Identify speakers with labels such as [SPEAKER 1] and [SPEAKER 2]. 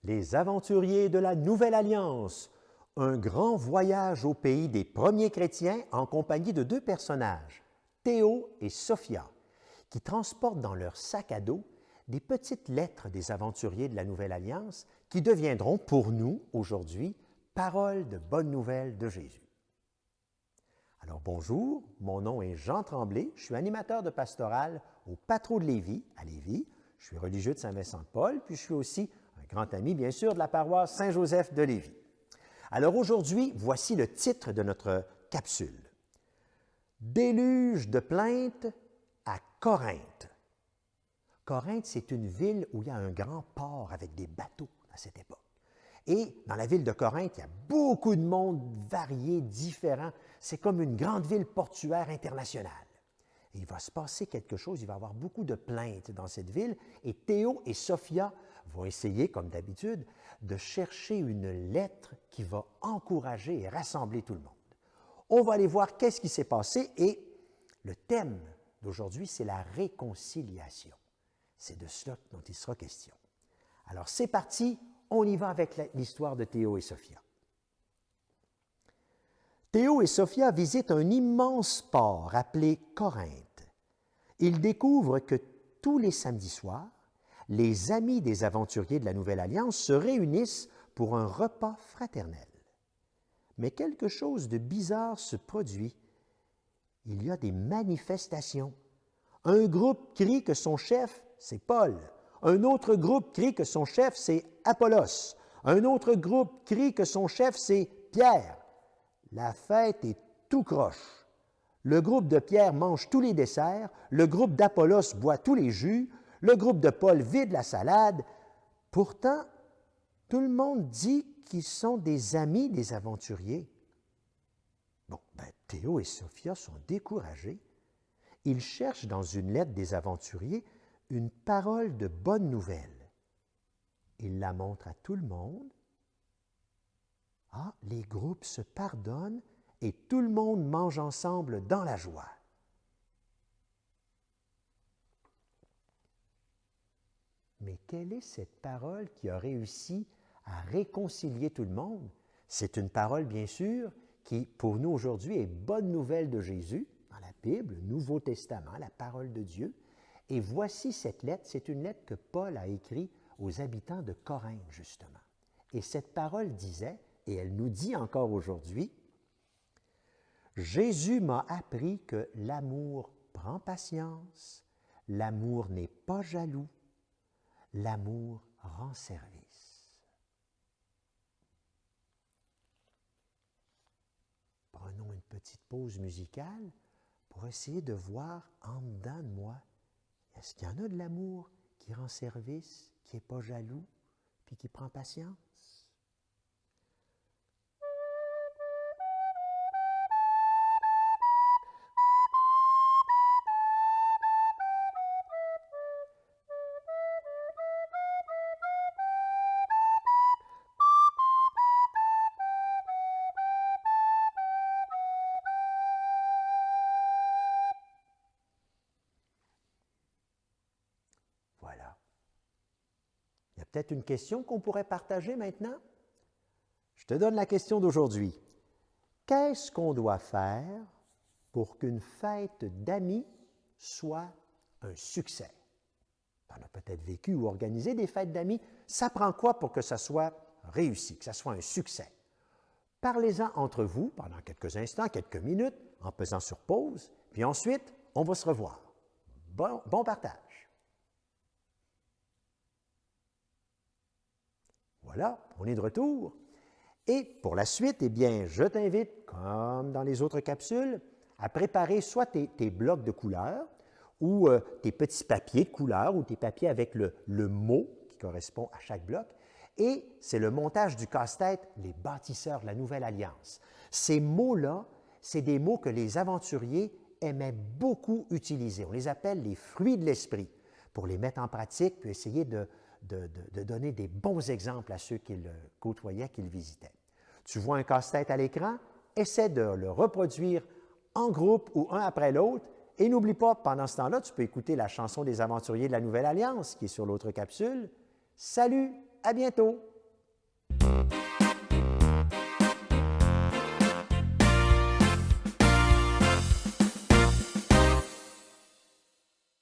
[SPEAKER 1] Les aventuriers de la Nouvelle Alliance, un grand voyage au pays des premiers chrétiens en compagnie de deux personnages, Théo et Sophia, qui transportent dans leur sac à dos des petites lettres des aventuriers de la Nouvelle Alliance qui deviendront pour nous, aujourd'hui, paroles de bonne nouvelle de Jésus. Alors bonjour, mon nom est Jean Tremblay, je suis animateur de pastoral au Patro de Lévis, à Lévis. Je suis religieux de Saint-Vincent-de-Paul, puis je suis aussi un grand ami, bien sûr, de la paroisse Saint-Joseph de Lévis. Alors aujourd'hui, voici le titre de notre capsule. Déluge de plaintes à Corinthe. Corinthe, c'est une ville où il y a un grand port avec des bateaux à cette époque. Et dans la ville de Corinthe, il y a beaucoup de monde varié, différent. C'est comme une grande ville portuaire internationale. Et il va se passer quelque chose, il va y avoir beaucoup de plaintes dans cette ville, et Théo et Sophia vont essayer, comme d'habitude, de chercher une lettre qui va encourager et rassembler tout le monde. On va aller voir qu'est-ce qui s'est passé, et le thème d'aujourd'hui, c'est la réconciliation. C'est de cela dont il sera question. Alors c'est parti, on y va avec l'histoire de Théo et Sophia. Théo et Sophia visitent un immense port appelé Corinthe. Ils découvrent que tous les samedis soirs, les amis des aventuriers de la Nouvelle Alliance se réunissent pour un repas fraternel. Mais quelque chose de bizarre se produit. Il y a des manifestations. Un groupe crie que son chef, c'est Paul. Un autre groupe crie que son chef, c'est Apollos. Un autre groupe crie que son chef, c'est Pierre. La fête est tout croche. Le groupe de Pierre mange tous les desserts, le groupe d'Apollos boit tous les jus, le groupe de Paul vide la salade. Pourtant, tout le monde dit qu'ils sont des amis des aventuriers. Bon, Théo et Sophia sont découragés. Ils cherchent dans une lettre des aventuriers une parole de bonne nouvelle. Ils la montrent à tout le monde. Ah, les groupes se pardonnent et tout le monde mange ensemble dans la joie. Mais quelle est cette parole qui a réussi à réconcilier tout le monde? C'est une parole, bien sûr, qui, pour nous aujourd'hui, est bonne nouvelle de Jésus, dans la Bible, le Nouveau Testament, la parole de Dieu. Et voici cette lettre, c'est une lettre que Paul a écrite aux habitants de Corinthe, justement. Et cette parole disait, et elle nous dit encore aujourd'hui, « Jésus m'a appris que l'amour prend patience, l'amour n'est pas jaloux, l'amour rend service. » Prenons une petite pause musicale pour essayer de voir en dedans de moi, est-ce qu'il y en a de l'amour qui rend service, qui n'est pas jaloux, puis qui prend patience? Voilà. Il y a peut-être une question qu'on pourrait partager maintenant? Je te donne la question d'aujourd'hui. Qu'est-ce qu'on doit faire pour qu'une fête d'amis soit un succès? Tu en as peut-être vécu ou organisé des fêtes d'amis. Ça prend quoi pour que ça soit réussi, que ça soit un succès? Parlez-en entre vous pendant quelques instants, quelques minutes, en pesant sur pause, puis ensuite, on va se revoir. Bon partage. Voilà, on est de retour. Et pour la suite, eh bien, je t'invite, comme dans les autres capsules, à préparer soit tes blocs de couleurs ou tes petits papiers de couleurs ou tes papiers avec le mot qui correspond à chaque bloc. Et c'est le montage du casse-tête, les bâtisseurs de la Nouvelle Alliance. Ces mots-là, c'est des mots que les aventuriers aimaient beaucoup utiliser. On les appelle les fruits de l'esprit pour les mettre en pratique puis essayer de donner des bons exemples à ceux qu'ils côtoyaient, qu'ils visitaient. Tu vois un casse-tête à l'écran, essaie de le reproduire en groupe ou un après l'autre et n'oublie pas, pendant ce temps-là, tu peux écouter la chanson des aventuriers de la Nouvelle Alliance qui est sur l'autre capsule. Salut, à bientôt!